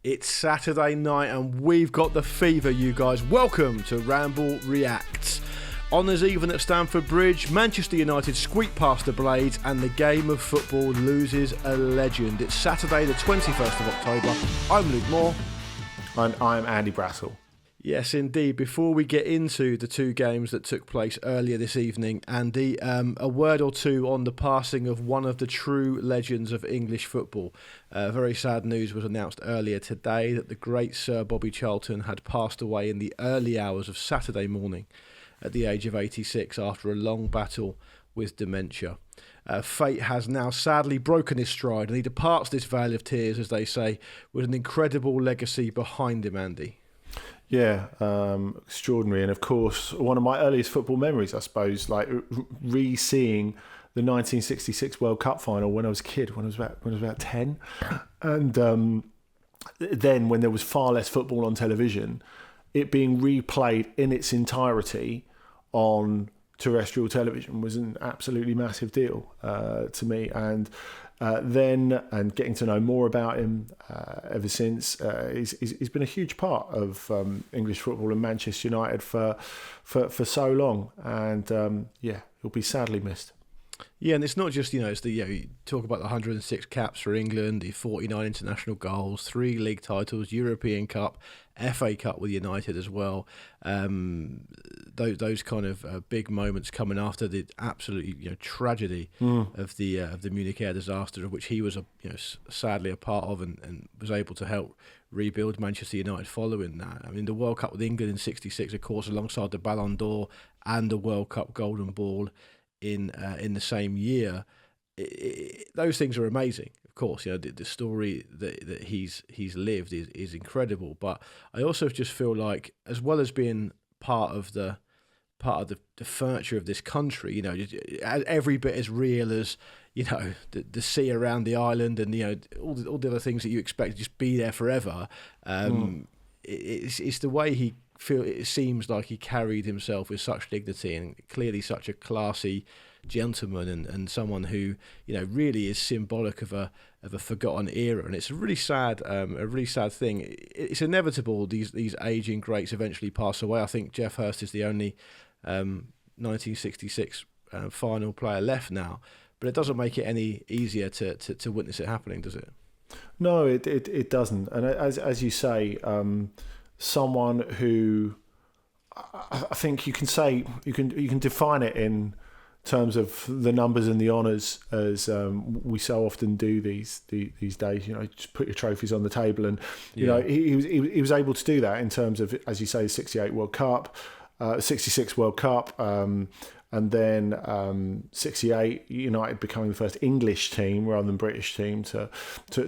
It's Saturday night and we've got the fever, you guys. Welcome to Ramble Reacts. Honours even at Stamford Bridge, Manchester United squeak past the Blades and the game of football loses a legend. It's Saturday the 21st of October. I'm Luke Moore. And I'm Andy Brassel. Yes, indeed. Before we get into the two games that took place earlier this evening, Andy, a word or two on the passing of one of the true legends of English football. Very sad news was announced earlier today that the great Sir Bobby Charlton had passed away in the early hours of Saturday morning at the age of 86 after a long battle with dementia. Fate has now sadly broken his stride and he departs this valley of tears, as they say, with an incredible legacy behind him, Andy. Yeah, extraordinary. And of course, one of my earliest football memories, I suppose, like re-seeing the 1966 World Cup final when I was a kid, when I was about 10. And then when there was far less football on television, it being replayed in its entirety on terrestrial television was an absolutely massive deal to me. And then getting to know more about him ever since, he's been a huge part of English football and Manchester United for so long, and he'll be sadly missed. Yeah, and it's not just, it's the, you talk about the 106 caps for England, the 49 international goals, 3 league titles, European Cup, FA Cup with United as well. Those kind of big moments coming after the absolutely tragedy of the Munich air disaster, of which he was sadly a part of, and was able to help rebuild Manchester United following that. I mean, the World Cup with England in '66, of course, alongside the Ballon d'Or and the World Cup Golden Ball in the same year. Those things are amazing. Of course, the story that he's lived is incredible. But I also just feel like, as well as being part of the furniture of this country, every bit as real as the sea around the island, and all the other things that you expect to just be there forever. It's the way it seems like he carried himself with such dignity, and clearly such a classy gentleman, and someone who really is symbolic of a forgotten era. And it's a really sad thing. It's inevitable these aging greats eventually pass away. I think Geoff Hurst is the only 1966 final player left now, but it doesn't make it any easier to witness it happening, does it? No, it doesn't. And as you say, someone who I think you can say you can define it in terms of the numbers and the honours, as we so often do these days. Just put your trophies on the table, and he was able to do that in terms of, as you say, 68 World Cup, 66 World Cup, and then 68 United becoming the first English team rather than British team to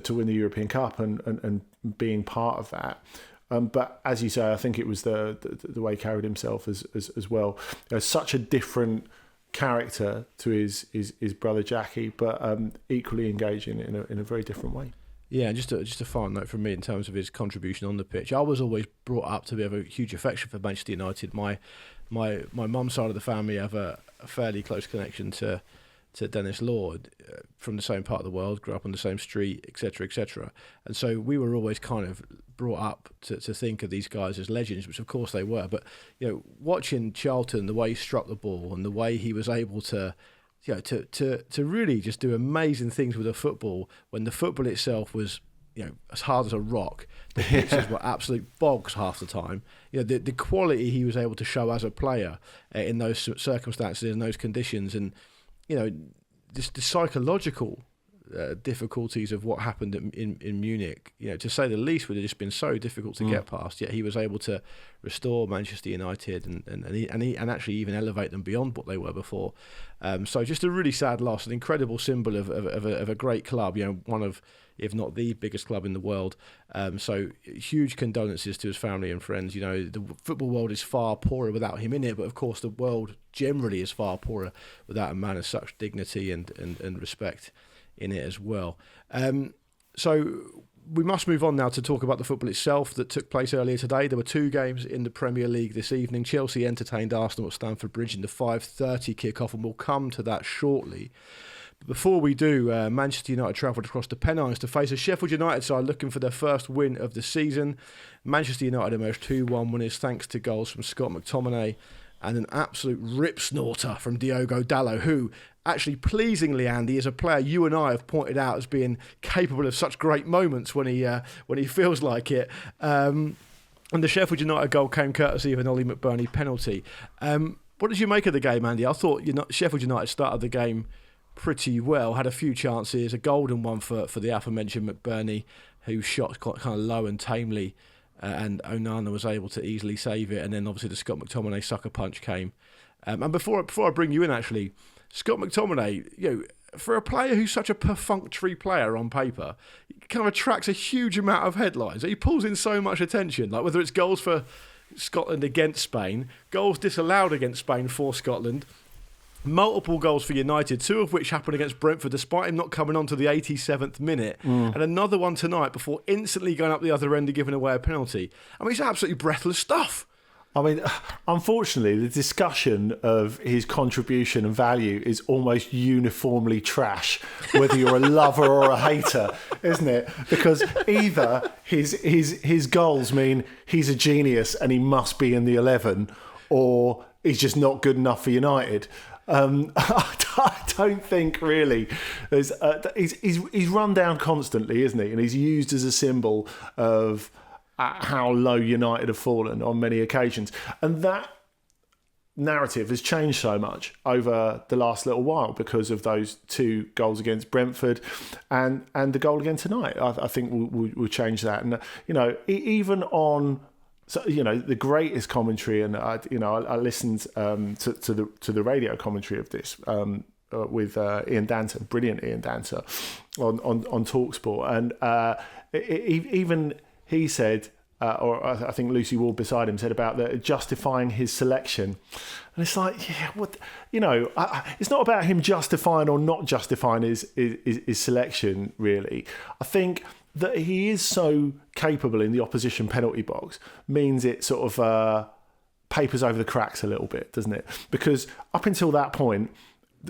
win the European Cup, and being part of that. But as you say, I think it was the way he carried himself as well. Such a different character to his brother Jackie, but equally engaging in a very different way. Yeah, just a final note from me in terms of his contribution on the pitch. I was always brought up to have a huge affection for Manchester United. My mum's side of the family have a fairly close connection to Dennis Lord, from the same part of the world, grew up on the same street, etc., etc. And so we were always kind of brought up to think of these guys as legends, which of course they were. But watching Charlton, the way he struck the ball and the way he was able to really just do amazing things with the football, when the football itself was as hard as a rock, the pitches were absolute bogs half the time. The quality he was able to show as a player in those circumstances, in those conditions, and just the psychological difficulties of what happened in Munich, to say the least, would have just been so difficult to get past. Yet he was able to restore Manchester United and actually even elevate them beyond what they were before. So just a really sad loss, an incredible symbol of a great club. One of, if not the biggest club in the world. So huge condolences to his family and friends. The football world is far poorer without him in it, but of course the world generally is far poorer without a man of such dignity and respect in it as well. So we must move on now to talk about the football itself that took place earlier today. There were 2 games in the Premier League this evening. Chelsea entertained Arsenal at Stamford Bridge in the 5:30 kickoff, and we'll come to that shortly. Before we do, Manchester United travelled across the Pennines to face a Sheffield United side looking for their first win of the season. Manchester United emerged 2-1 winners thanks to goals from Scott McTominay and an absolute rip snorter from Diogo Dalot, who actually, pleasingly, Andy, is a player you and I have pointed out as being capable of such great moments when he feels like it. And the Sheffield United goal came courtesy of an Ollie McBurnie penalty. What did you make of the game, Andy? I thought Sheffield United started the game pretty well, had a few chances, a golden one for the aforementioned McBurnie, who shot quite kind of low and tamely, and Onana was able to easily save it. And then obviously the Scott McTominay sucker punch came. And before I bring you in, actually, Scott McTominay, for a player who's such a perfunctory player on paper, he kind of attracts a huge amount of headlines. He pulls in so much attention, like whether it's goals for Scotland against Spain, goals disallowed against Spain for Scotland, multiple goals for United, 2 of which happened against Brentford despite him not coming on to the 87th minute, and another one tonight before instantly going up the other end and giving away a penalty. I mean, it's absolutely breathless stuff. I mean, unfortunately, the discussion of his contribution and value is almost uniformly trash, whether you're a lover or a hater, isn't it? Because either his goals mean he's a genius and he must be in the 11, or he's just not good enough for United. I don't think really. He's run down constantly, isn't he? And he's used as a symbol of how low United have fallen on many occasions. And that narrative has changed so much over the last little while because of those 2 goals against Brentford and the goal again tonight. I think we'll change that. And, even on... So, the greatest commentary, and I listened to the radio commentary of this with Ian Danter, brilliant Ian Danter, on TalkSport, and even he said, or I think Lucy Ward beside him said about justifying his selection, and it's like, yeah, what, it's not about him justifying or not justifying his selection really. I think that he is so capable in the opposition penalty box means it sort of papers over the cracks a little bit, doesn't it? Because up until that point,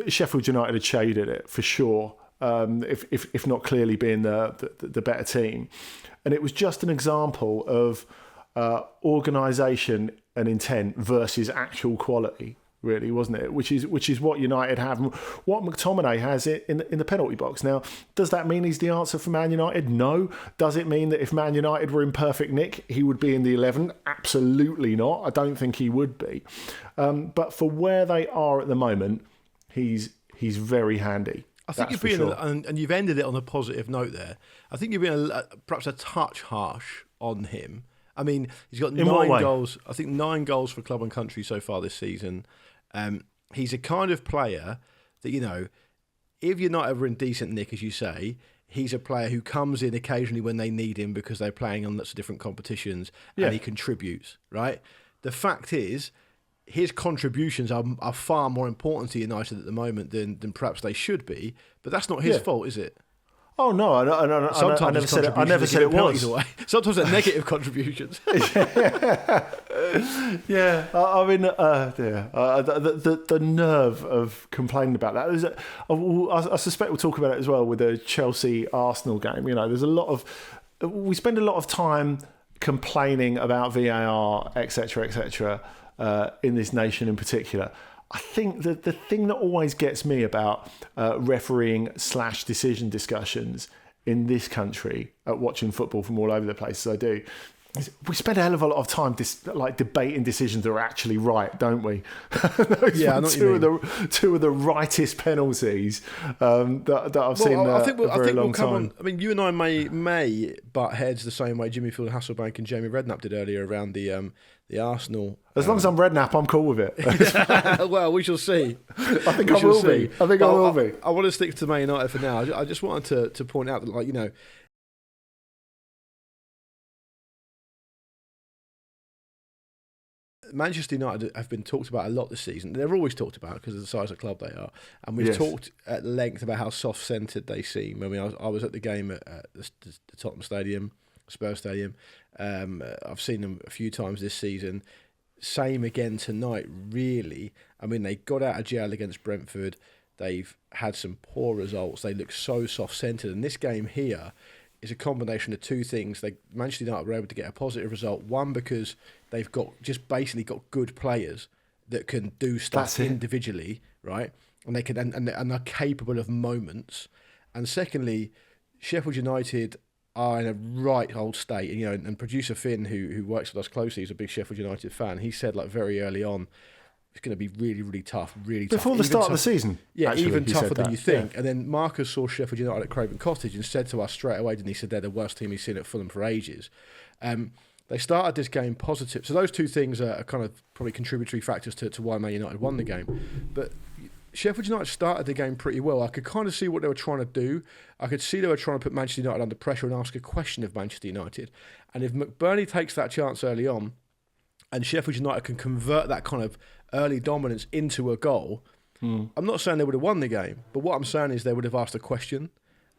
Sheffield United had shaded it for sure, if not clearly being the better team. And it was just an example of organisation and intent versus actual quality, really, wasn't it? Which is what United have, and what McTominay has in the penalty box. Now, does that mean he's the answer for Man United? No. Does it mean that if Man United were in perfect nick, he would be in the 11? Absolutely not. I don't think he would be. But for where they are at the moment, he's very handy. I think you've been, and you've ended it on a positive note there. I think you've been perhaps a touch harsh on him. I mean, he's got 9 goals. I think 9 goals for club and country so far this season. He's a kind of player that, if you're not ever in decent nick, as you say, he's a player who comes in occasionally when they need him because they're playing on lots of different competitions, and he contributes, right? The fact is, his contributions are far more important to United at the moment than perhaps they should be, but that's not his fault, is it? Oh no! I never said it. I never said it was. Sometimes they're negative contributions. Yeah, I mean, the nerve of complaining about that. I suspect we'll talk about it as well with the Chelsea Arsenal game. There's we spend a lot of time complaining about VAR, etc., in this nation in particular. I think that the thing that always gets me about refereeing / decision discussions in this country, watching football from all over the place as I do, is we spend a hell of a lot of time debating decisions that are actually right, don't we? Yeah, two of the rightest penalties that I've seen for a very long time. I mean, you and I may butt heads the same way Jimmy Field Hasselbank and Jamie Redknapp did earlier around the Arsenal. As long as I'm Redknapp, I'm cool with it. Well, we shall see. I think I will be. I will be. I want to stick to Man United for now. I just wanted to point out that, Manchester United have been talked about a lot this season. They're always talked about because of the size of club they are. And we've talked at length about how soft-centred they seem. I mean, I was at the game at the Tottenham Stadium, Spurs Stadium. I've seen them a few times this season. Same again tonight, really. I mean, they got out of jail against Brentford. They've had some poor results. They look so soft-centred. And this game here is a combination of two things. Manchester United were able to get a positive result. One, because they've basically got good players that can do stuff individually, right? And they can and are capable of moments. And secondly, Sheffield United are in a right old state. And producer Finn, who works with us closely, is a big Sheffield United fan. He said very early on, it's going to be really, really tough, Before the start of the season. Yeah, actually, even tougher than you think. Yeah. And then Marcus saw Sheffield United at Craven Cottage and said to us straight away, didn't he, said they're the worst team he's seen at Fulham for ages. They started this game positive. So those two things are kind of probably contributory factors to why Man United won the game. But Sheffield United started the game pretty well. I could kind of see what they were trying to do. I could see they were trying to put Manchester United under pressure and ask a question of Manchester United. And if McBurney takes that chance early on, and Sheffield United can convert that kind of early dominance into a goal, I'm not saying they would have won the game, but what I'm saying is they would have asked a question,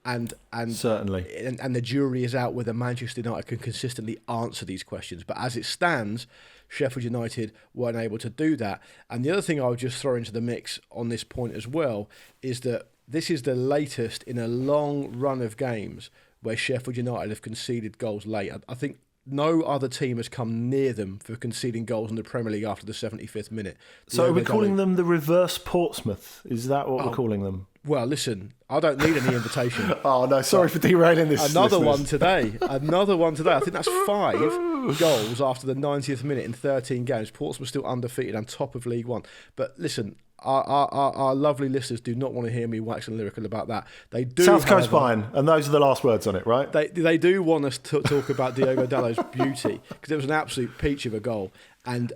and certainly, and the jury is out whether Manchester United can consistently answer these questions. But as it stands, Sheffield United weren't able to do that. And the other thing I would just throw into the mix on this point as well is that this is the latest in a long run of games where Sheffield United have conceded goals late. I think no other team has come near them for conceding goals in the Premier League after the 75th minute. So are we calling them the reverse Portsmouth? Is that what we're calling them? Well, listen, I don't need any invitation. Oh, no, sorry for derailing this. Another one today. I think that's 5 goals after the 90th minute in 13 games. Portsmouth still undefeated and top of League One. But listen, our lovely listeners do not want to hear me waxing lyrical about that. They do. South Coast Pine, and those are the last words on it, right? They do want us to talk about Diogo Dalot's beauty, because it was an absolute peach of a goal. And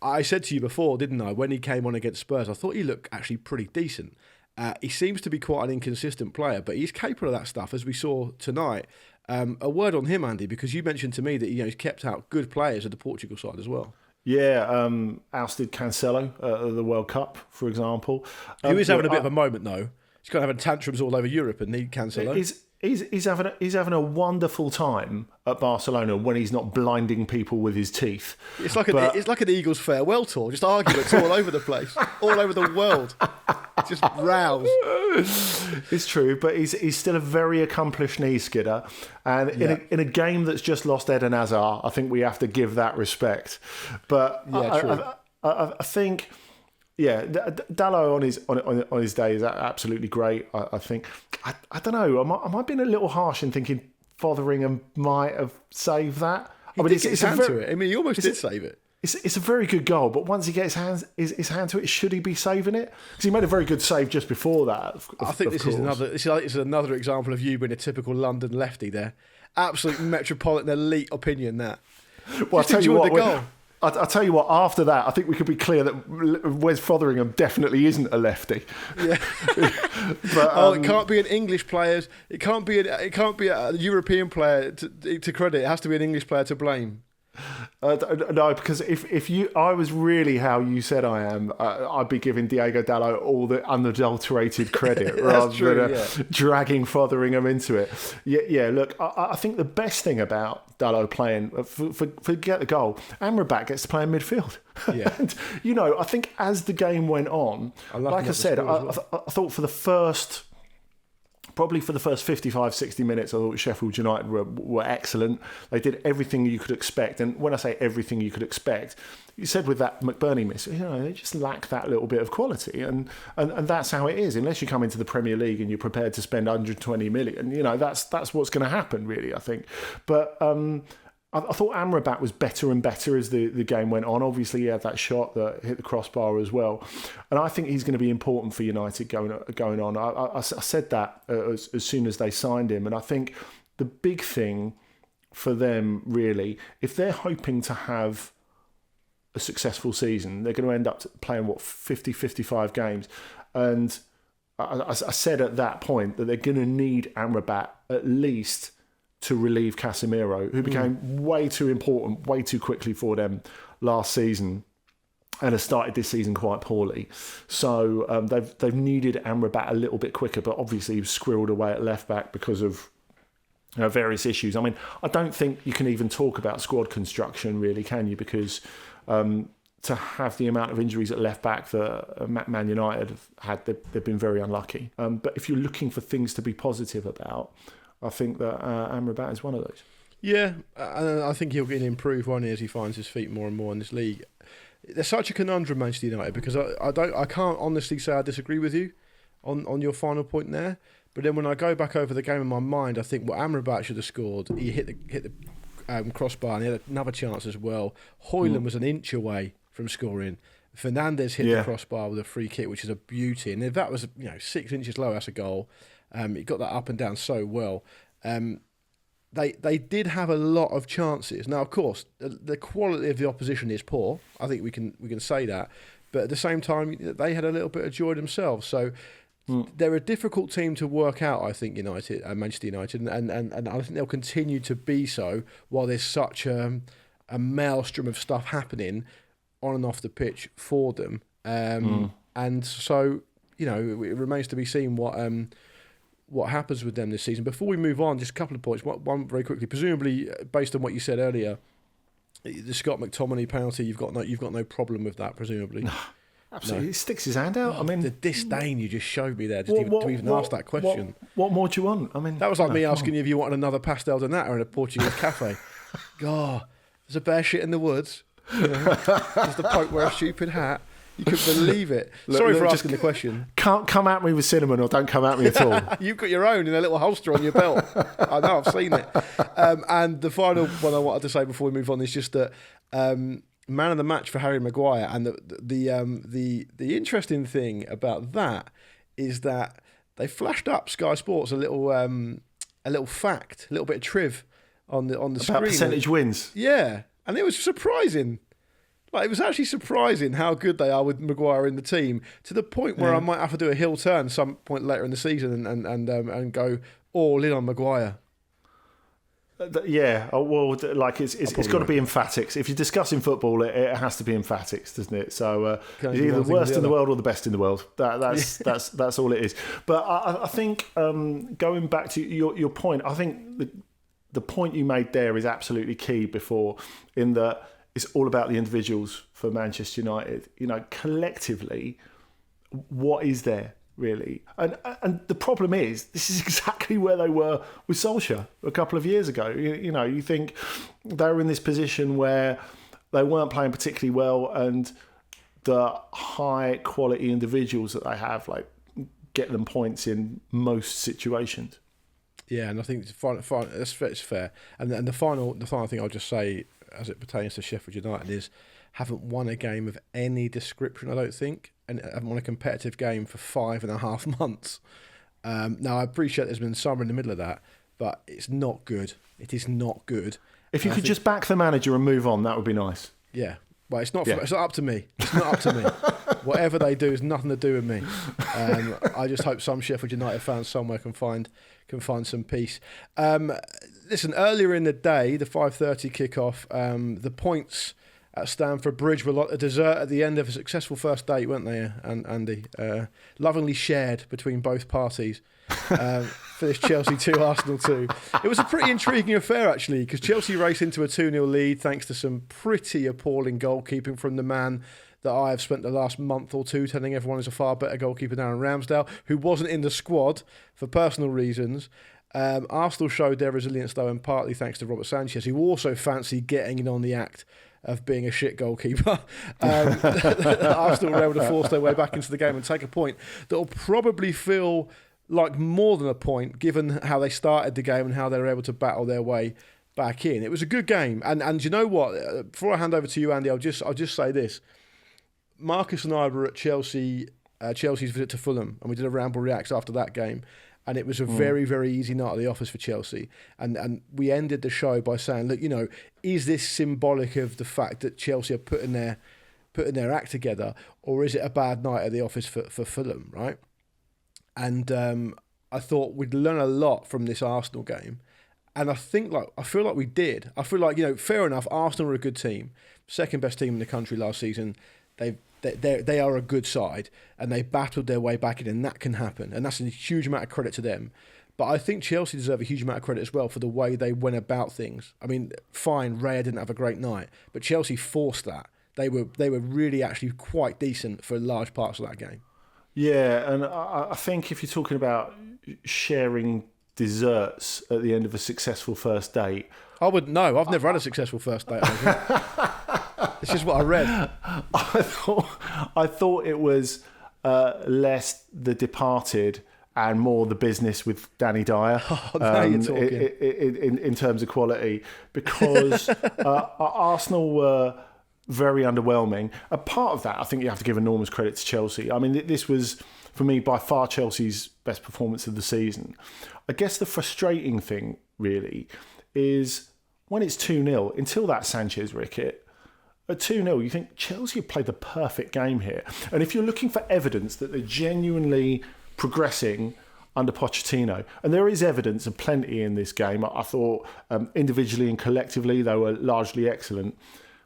I said to you before, didn't I, when he came on against Spurs, I thought he looked actually pretty decent. He seems to be quite an inconsistent player, but he's capable of that stuff, as we saw tonight. A word on him, Andy, because you mentioned to me that he's kept out good players at the Portugal side as well. Yeah, ousted Cancelo at the World Cup, for example. He is having a bit of a moment, though. He's kind of having tantrums all over Europe, and need Cancelo. He's having a wonderful time at Barcelona when he's not blinding people with his teeth. It's like an Eagles farewell tour, just arguments all over the place, all over the world, just rows. It's true, but he's still a very accomplished knee skidder, and in a game that's just lost Eden Hazard, I think we have to give that respect. But I think. Yeah, Dalot on his day is absolutely great. I think. I don't know. Am I being a little harsh in thinking Fotheringham might have saved that? He almost did save it. It's a very good goal, but once he gets his hand to it, should he be saving it? Because he made a very good save just before that. I think this is another example of you being a typical London lefty. There, absolute metropolitan elite opinion. That. Well, I'll tell you what, after that, I think we could be clear that Wes Fotheringham definitely isn't a lefty. Yeah. But, it can't be an English player. It can't be a European player to credit. It has to be an English player to blame. No, because if I was really how you said I am, I'd be giving Diogo Dalot all the unadulterated credit rather than dragging Fotheringham into it. Yeah. Look, I think the best thing about Dalot playing, forget the goal, Amrabat gets to play in midfield. Yeah. And, I think as the game went on, like I said, I thought for the first 55, 60 minutes, I thought Sheffield United were excellent. They did everything you could expect. And when I say everything you could expect, you said with that McBurney miss, they just lack that little bit of quality. And that's how it is. Unless you come into the Premier League and you're prepared to spend 120 million, that's what's going to happen, really, I think. But I thought Amrabat was better and better as the game went on. Obviously, he had that shot that hit the crossbar as well. And I think he's going to be important for United going on. I said that as soon as they signed him. And I think the big thing for them, really, if they're hoping to have a successful season, they're going to end up playing, 50, 55 games. And I said at that point that they're going to need Amrabat at least to relieve Casemiro, who became way too important, way too quickly for them last season, and has started this season quite poorly. So they've needed Amrabat a little bit quicker, but obviously he was squirreled away at left back because of various issues. I mean, I don't think you can even talk about squad construction, really, can you? Because to have the amount of injuries at left back that Man United have had, they've been very unlucky. But if you're looking for things to be positive about, I think that Amrabat is one of those. Yeah, and I think he'll get improved one as he finds his feet more and more in this league. There's such a conundrum, Manchester United, because I can't honestly say I disagree with you on your final point there. But then when I go back over the game in my mind, I think Amrabat should have scored. He hit the crossbar and he had another chance as well. Højlund was an inch away from scoring. Fernandes hit the crossbar with a free kick, which is a beauty. And if that was 6 inches low, that's a goal. He got that up and down so well. They did have a lot of chances. Now, of course, the quality of the opposition is poor. I think we can say that. But at the same time, they had a little bit of joy themselves. So they're a difficult team to work out, I think, Manchester United. And I think they'll continue to be so while there's such a maelstrom of stuff happening on and off the pitch for them. And so, it remains to be seen what happens with them this season. Before we move on, just a couple of points. One very quickly. Presumably, based on what you said earlier, the Scott McTominay penalty, you've got no problem with that, presumably. No, absolutely, He sticks his hand out. I mean, the disdain you just showed me there, to even ask that question. What more do you want? I mean, that was like me asking you if you wanted another pastel de nata in a Portuguese cafe. God, there's a bear shit in the woods. Does the Pope wear a stupid hat? You couldn't believe it. Sorry for asking the question. Can't come at me with cinnamon or don't come at me at all. You've got your own in a little holster on your belt. I know, I've seen it. And the final one I wanted to say before we move on is just that man of the match for Harry Maguire. And the interesting thing about that is that they flashed up Sky Sports a little fact, a little bit of triv on the screen. About percentage wins. Yeah, and it was surprising. It was actually surprising how good they are with Maguire in the team, to the point where I might have to do a heel turn some point later in the season and go all in on Maguire. Yeah, well, it's got to be emphatics. If you're discussing football, it has to be emphatics, doesn't it? So it's either the worst in the world or the best in the world. That's all it is. But I think going back to your point, I think the point you made there is absolutely key. Before, in that it's all about the individuals for Manchester United. Collectively, what is there? Really, and the problem is, this is exactly where they were with Solskjaer a couple of years ago. You think they were in this position where they weren't playing particularly well, and the high quality individuals that they have, get them points in most situations. Yeah, and I think it's fair. And the final thing I'll just say, as it pertains to Sheffield United, is haven't won a game of any description, I don't think, and haven't won a competitive game for 5.5 months. Now, I appreciate there's been summer in the middle of that, but it's not good. It is not good. If you could just back the manager and move on, that would be nice. Yeah. Well, it's not up to me. It's not up to me. Whatever they do is nothing to do with me. I just hope some Sheffield United fans somewhere can find some peace. Listen, earlier in the day, the 5:30 kickoff, the points at Stamford Bridge were like a dessert at the end of a successful first date, weren't they, Andy? Lovingly shared between both parties. For this Chelsea 2, Arsenal 2. It was a pretty intriguing affair, actually, because Chelsea raced into a 2-0 lead thanks to some pretty appalling goalkeeping from the man that I have spent the last month or two telling everyone is a far better goalkeeper than Aaron Ramsdale, who wasn't in the squad for personal reasons. Arsenal showed their resilience, though, and partly thanks to Robert Sanchez, who also fancied getting in on the act of being a shit goalkeeper. Arsenal were able to force their way back into the game and take a point that will probably feel like more than a point, given how they started the game and how they were able to battle their way back in. It was a good game, and you know what? Before I hand over to you, Andy, I'll just say this: Marcus and I were at Chelsea's visit to Fulham, and we did a Ramble Reacts after that game. And it was a very, very easy night at the office for Chelsea. And we ended the show by saying, look, is this symbolic of the fact that Chelsea are putting their act together, or is it a bad night at the office for Fulham, right? And I thought we'd learn a lot from this Arsenal game. And I feel like we did. I feel like, fair enough, Arsenal were a good team, second best team in the country last season. They are a good side, and they battled their way back in, and that can happen, and that's a huge amount of credit to them. But I think Chelsea deserve a huge amount of credit as well for the way they went about things. I mean, fine, Raya didn't have a great night, but Chelsea forced that. they were really actually quite decent for large parts of that game. Yeah, and I think if you're talking about sharing desserts at the end of a successful first date, I wouldn't know. I've never had a successful first date. It's just what I read. I thought it was less The Departed and more The Business with Danny Dyer. Now you're talking. In terms of quality, because Arsenal were very underwhelming. A part of that, I think you have to give enormous credit to Chelsea. I mean, this was, for me, by far Chelsea's best performance of the season. I guess the frustrating thing, really, is when it's 2-0, until that Sanchez wicket, at 2-0, you think Chelsea have played the perfect game here. And if you're looking for evidence that they're genuinely progressing under Pochettino, and there is evidence of plenty in this game, I thought individually and collectively they were largely excellent.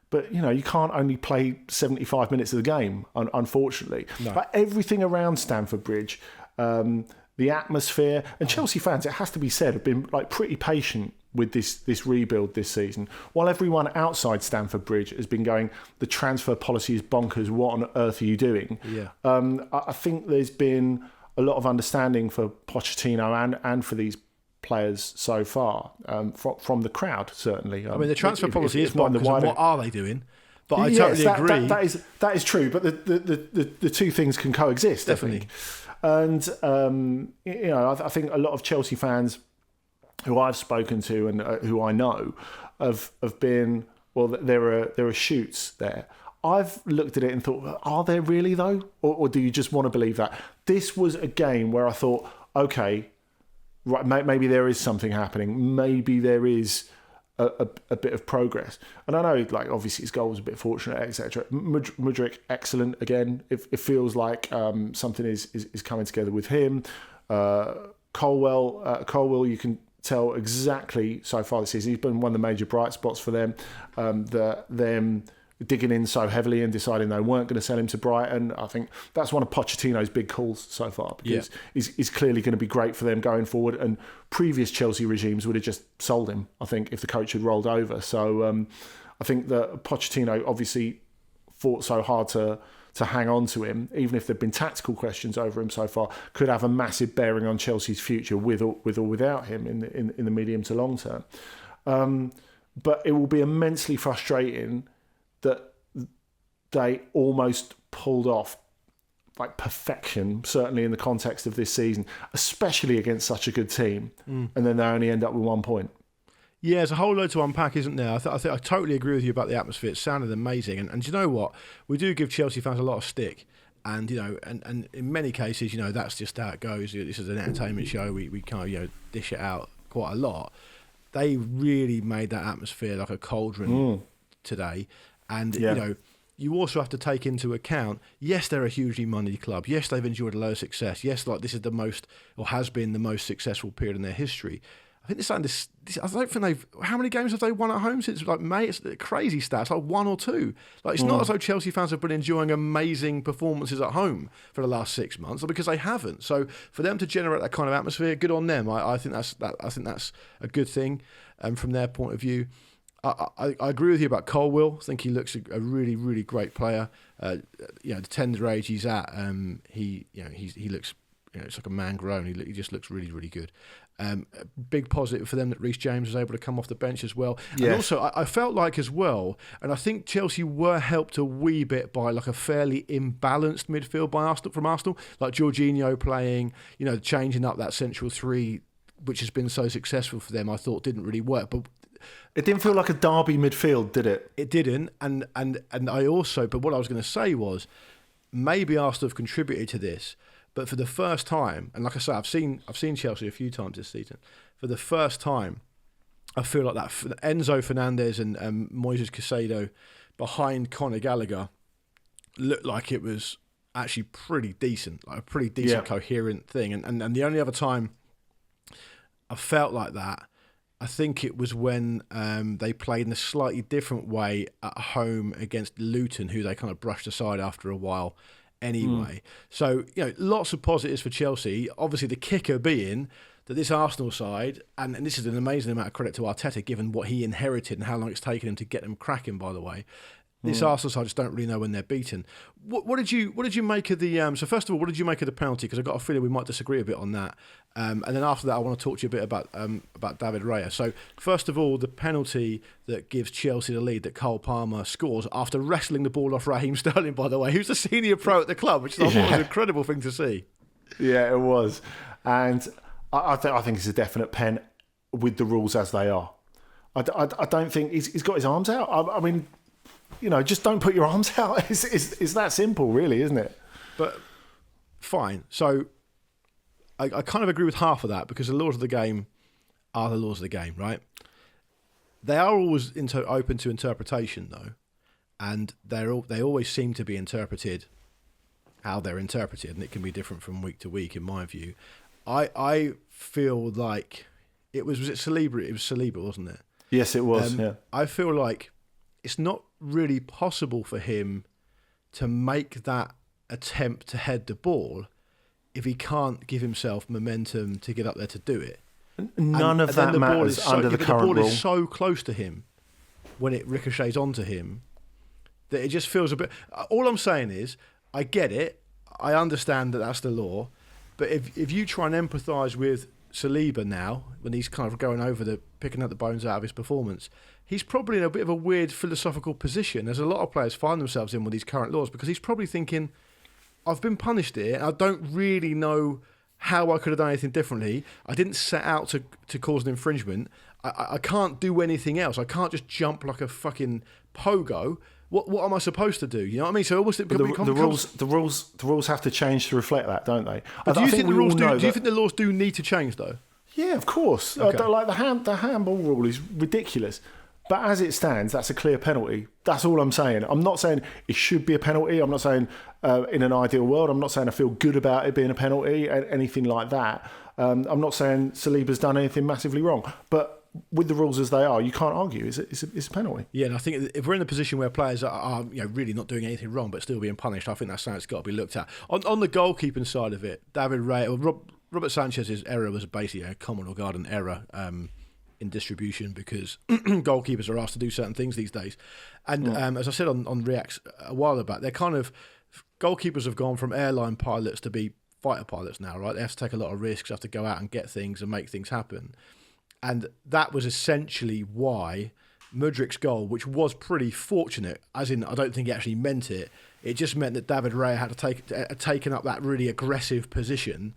But, you can't only play 75 minutes of the game, unfortunately. No. But everything around Stamford Bridge, the atmosphere, and Chelsea fans, it has to be said, have been pretty patient with this rebuild this season. While everyone outside Stamford Bridge has been going, the transfer policy is bonkers, what on earth are you doing? Yeah. I think there's been a lot of understanding for Pochettino and for these players so far, from the crowd, certainly. I mean, the transfer policy is bonkers, and what are they doing? But I totally agree. That is true, but the two things can coexist, definitely. I think. And, I think a lot of Chelsea fans who I've spoken to and who I know have been, well, there are shoots there. I've looked at it and thought, are there really though? Or do you just want to believe that? This was a game where I thought, okay, right, maybe there is something happening. Maybe there is a bit of progress. And I know, obviously his goal was a bit fortunate, etc. Mudryk, excellent again. It feels like something is coming together with him. Colwell, you can tell exactly so far this season. He's been one of the major bright spots for them. Them digging in so heavily and deciding they weren't going to sell him to Brighton. I think that's one of Pochettino's big calls so far, because he's clearly going to be great for them going forward. And previous Chelsea regimes would have just sold him, I think, if the coach had rolled over. So I think that Pochettino obviously fought so hard to hang on to him, even if there have been tactical questions over him so far, could have a massive bearing on Chelsea's future with or without him in the medium to long term. But it will be immensely frustrating that they almost pulled off perfection, certainly in the context of this season, especially against such a good team, and then they only end up with 1 point. Yeah, there's a whole load to unpack, isn't there? I think I totally agree with you about the atmosphere. It sounded amazing, and you know what? We do give Chelsea fans a lot of stick, and and in many cases, that's just how it goes. This is an entertainment show. We kind of dish it out quite a lot. They really made that atmosphere like a cauldron today. And, you also have to take into account, yes, they're a hugely moneyed club. Yes, they've enjoyed a lot of success. Yes, this is the most, or has been the most successful period in their history. I think I don't think they've, how many games have they won at home since May? It's crazy stats, 1 or 2. It's not as though Chelsea fans have been enjoying amazing performances at home for the last 6 months, because they haven't. So for them to generate that kind of atmosphere, good on them. I think that's a good thing from their point of view. I agree with you about Colwell. I think he looks a really, really great player. The tender age he's at, he looks, it's like a man grown. He just looks really, really good. Big positive for them that Reece James was able to come off the bench as well. Yes. And also, I felt like as well, and I think Chelsea were helped a wee bit by a fairly imbalanced midfield from Arsenal, like Jorginho playing, changing up that central three, which has been so successful for them. I thought didn't really work, but it didn't feel like a derby midfield, did it? It didn't, and I also. But what I was going to say was, maybe Arsenal have contributed to this. But for the first time, and like I say, I've seen Chelsea a few times this season. For the first time, I feel like that Enzo Fernandez and Moises Caicedo behind Conor Gallagher looked like it was actually pretty decent, a pretty decent, coherent thing. And the only other time I felt like that, I think it was when they played in a slightly different way at home against Luton, who they kind of brushed aside after a while anyway. So, lots of positives for Chelsea. Obviously, the kicker being that this Arsenal side, and this is an amazing amount of credit to Arteta, given what he inherited and how long it's taken him to get them cracking, by the way, This Arsenal side just don't really know when they're beaten. What did you make of the? So first of all, what did you make of the penalty? Because I got a feeling we might disagree a bit on that. And then after that, I want to talk to you a bit about David Raya. So first of all, the penalty that gives Chelsea the lead that Cole Palmer scores after wrestling the ball off Raheem Sterling, by the way, who's the senior pro at the club, which I thought was an incredible thing to see. Yeah, it was, and I think it's a definite pen with the rules as they are. I don't think he's got his arms out. I mean, just don't put your arms out. It's that simple, really, isn't it? But fine. So I kind of agree with half of that because the laws of the game are the laws of the game, right? They are always open to interpretation, though, and they always seem to be interpreted how they're interpreted, and it can be different from week to week, in my view. I feel like it was it Saliba? It was Saliba, wasn't it? Yes, it was. Yeah. I feel like it's not really possible for him to make that attempt to head the ball if he can't give himself momentum to get up there to do it. None of that matters under the current rule. The ball is so close to him when it ricochets onto him that it just feels a bit... All I'm saying is, I get it. I understand that that's the law. But if you try and empathise with Saliba now, when he's kind of going over picking up the bones out of his performance, he's probably in a bit of a weird philosophical position, as a lot of players find themselves in with these current laws, because he's probably thinking, I've been punished here, and I don't really know how I could have done anything differently. I didn't set out to cause an infringement. I can't do anything else. I can't just jump like a fucking pogo. What am I supposed to do? You know what I mean? So almost the rules have to change to reflect that, don't they? But do you think the laws do need to change though? Yeah, of course. Okay. Like the handball rule is ridiculous. But as it stands, that's a clear penalty. That's all I'm saying. I'm not saying it should be a penalty. I'm not saying in an ideal world. I'm not saying I feel good about it being a penalty, anything like that. I'm not saying Saliba's done anything massively wrong. But with the rules as they are, you can't argue. It's a penalty. Yeah, and I think if we're in a position where players are really not doing anything wrong but still being punished, I think that's something that's got to be looked at. On the goalkeeping side of it, David Raya, Robert Sanchez's error was basically a common or garden error in distribution, because goalkeepers are asked to do certain things these days. And as I said on Reacts a while back, they're kind of... Goalkeepers have gone from airline pilots to be fighter pilots now, right? They have to take a lot of risks, have to go out and get things and make things happen. And that was essentially why Mudrik's goal, which was pretty fortunate, as in I don't think he actually meant it, it just meant that David Raya had taken up that really aggressive position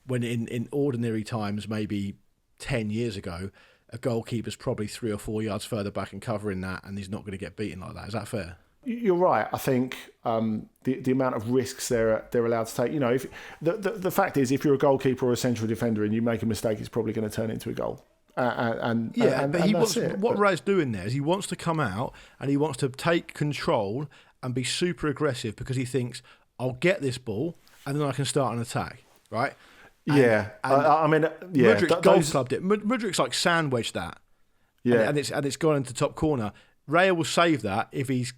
when in ordinary times, maybe 10 years ago, a goalkeeper's probably 3 or 4 yards further back and covering that, and he's not going to get beaten like that. Is that fair? You're right. I think the amount of risks they're allowed to take. If the fact is, if you're a goalkeeper or a central defender and you make a mistake, it's probably going to turn into a goal. But what Ray's doing there is he wants to come out and he wants to take control and be super aggressive, because he thinks, I'll get this ball and then I can start an attack, right? Mudrik's golf clubbed it. Mudrik's like sandwiched that, and it's gone into top corner. Raya will save that if he's.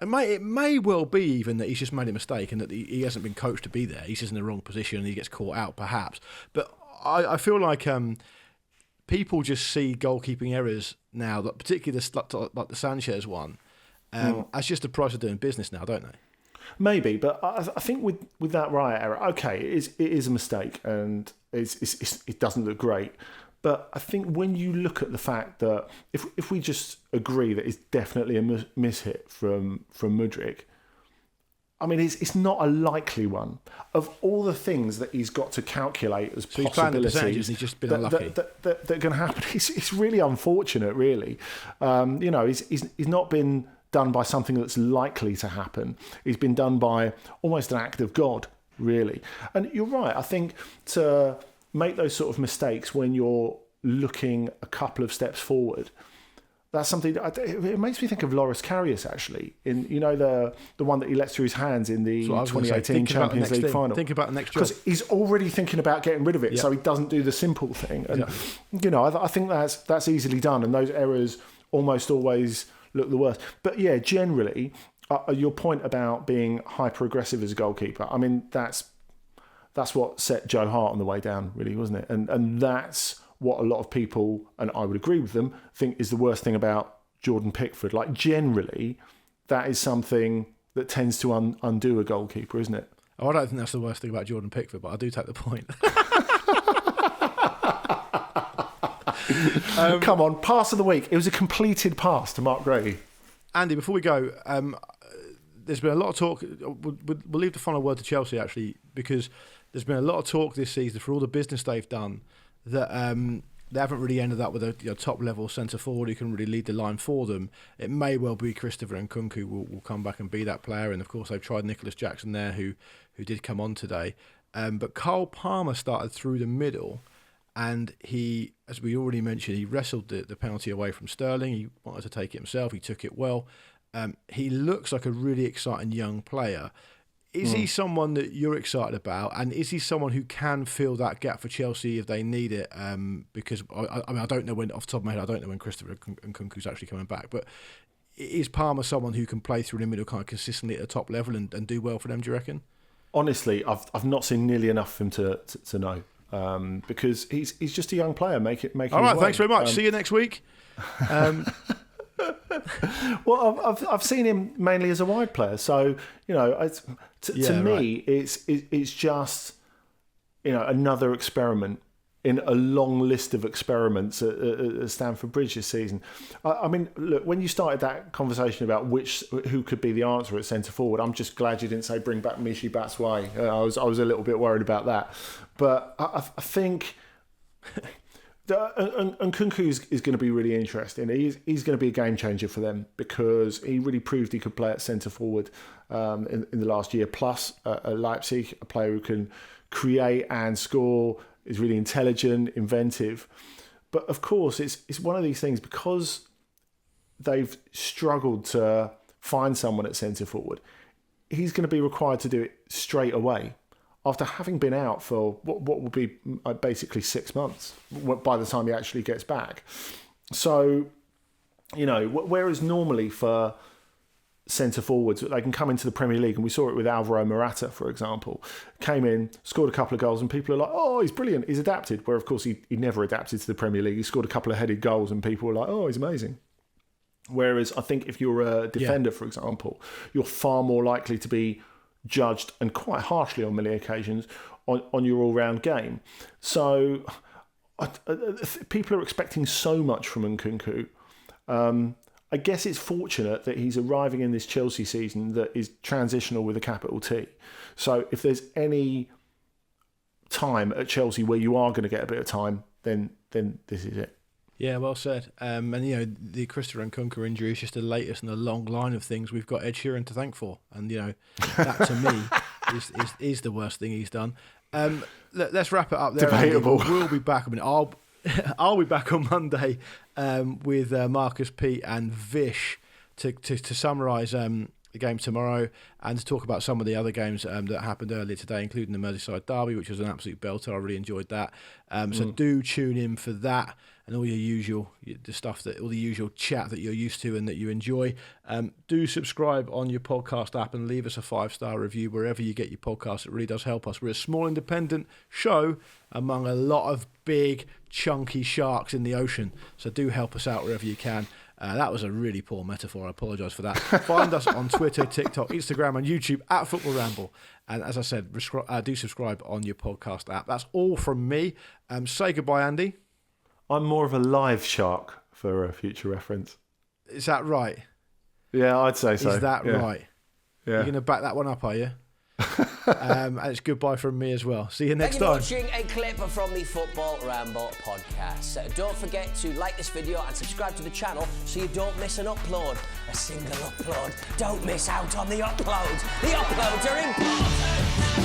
It may well be even that he's just made a mistake and that he hasn't been coached to be there. He's just in the wrong position and he gets caught out, perhaps. But I feel like people just see goalkeeping errors now, particularly like the Sanchez one, as just the price of doing business now, don't they? Maybe, but I think with that Raya error, okay, it is a mistake and it doesn't look great. But I think when you look at the fact that if we just agree that it's definitely a mishit from Mudryk, I mean, it's not a likely one. Of all the things that he's got to calculate as possibilities, he's just been unlucky. That are going to happen, it's really unfortunate, really. He's not been done by something that's likely to happen. He's been done by almost an act of God, really. And you're right, I think to make those sort of mistakes when you're looking a couple of steps forward, that's something it makes me think of Loris Karius, actually, in the one that he lets through his hands in the 2018 Champions League final. Think about the next job, because he's already thinking about getting rid of it, so he doesn't do the simple thing. And I think that's easily done, and those errors almost always look the worst. But yeah, generally, your point about being hyper aggressive as a goalkeeper, I mean, that's what set Joe Hart on the way down, really, wasn't it? And that's what a lot of people, and I would agree with them, think is the worst thing about Jordan Pickford. Like, generally, that is something that tends to undo a goalkeeper, isn't it? Oh, I don't think that's the worst thing about Jordan Pickford, but I do take the point. Come on, pass of the week. It was a completed pass to Mark Grady. Andy, before we go, there's been a lot of talk. We'll leave the final word to Chelsea, actually, because there's been a lot of talk this season for all the business they've done that they haven't really ended up with a top-level centre-forward who can really lead the line for them. It may well be Christopher Nkunku will come back and be that player. And, of course, they've tried Nicholas Jackson there, who did come on today. But Cole Palmer started through the middle, and he, as we already mentioned, he wrestled the penalty away from Sterling. He wanted to take it himself. He took it well. He looks like a really exciting young player. Is he someone that you're excited about, and is he someone who can fill that gap for Chelsea if they need it? Because I mean, I don't know when, off the top of my head, I don't know when Christopher Nkunku's actually coming back. But is Palmer someone who can play through the middle, kind of consistently at the top level and do well for them? Do you reckon? Honestly, I've not seen nearly enough of him to know, because he's just a young player making. All right, thanks very much. See you next week. Well, I've seen him mainly as a wide player, so to me, it's just another experiment in a long list of experiments at Stamford Bridge this season. I mean, look, when you started that conversation about who could be the answer at centre forward, I'm just glad you didn't say bring back Michy Batshuayi. I was a little bit worried about that, but I think. And Nkunku is going to be really interesting. He's going to be a game changer for them because he really proved he could play at centre forward in the last year. Plus, at Leipzig, a player who can create and score, is really intelligent, inventive. But of course, it's one of these things because they've struggled to find someone at centre forward. He's going to be required to do it straight away. After having been out for what will be basically 6 months by the time he actually gets back. So, whereas normally for centre forwards, they can come into the Premier League, and we saw it with Alvaro Morata, for example, came in, scored a couple of goals, and people are like, oh, he's brilliant, he's adapted. Where, of course, he never adapted to the Premier League. He scored a couple of headed goals, and people were like, oh, he's amazing. Whereas I think if you're a defender, for example, you're far more likely to be judged, and quite harshly on many occasions, on your all-round game. So people are expecting so much from Nkunku. I guess it's fortunate that he's arriving in this Chelsea season that is transitional with a capital T. So if there's any time at Chelsea where you are going to get a bit of time, then this is it. Yeah, well said. And the Christopher Nkunku injury is just the latest in a long line of things we've got Ed Sheeran to thank for, and that to me is the worst thing he's done. Let's wrap it up there. Debatable. We'll be back. I mean, I'll be back on Monday with Marcus, Pete, and Vish to summarise the game tomorrow and to talk about some of the other games that happened earlier today, including the Merseyside derby, which was an absolute belter. I really enjoyed that. So do tune in for that and all your usual all the usual chat that you're used to and that you enjoy. Do subscribe on your podcast app and leave us a 5-star review wherever you get your podcasts. It really does help us. We're a small independent show among a lot of big chunky sharks in the ocean, so do help us out wherever you can. That was a really poor metaphor. I apologise for that. Find us on Twitter, TikTok, Instagram and YouTube at Football Ramble. And as I said, do subscribe on your podcast app. That's all from me. Say goodbye, Andy. I'm more of a live shark for a future reference. Is that right? Yeah, I'd say so. Is that right? Yeah. You're going to back that one up, are you? And it's goodbye from me as well. See you next time. Thank you for watching a clip from the Football Ramble podcast. Don't forget to like this video and subscribe to the channel so you don't miss an upload. A single upload. Don't miss out on the uploads. The uploads are important.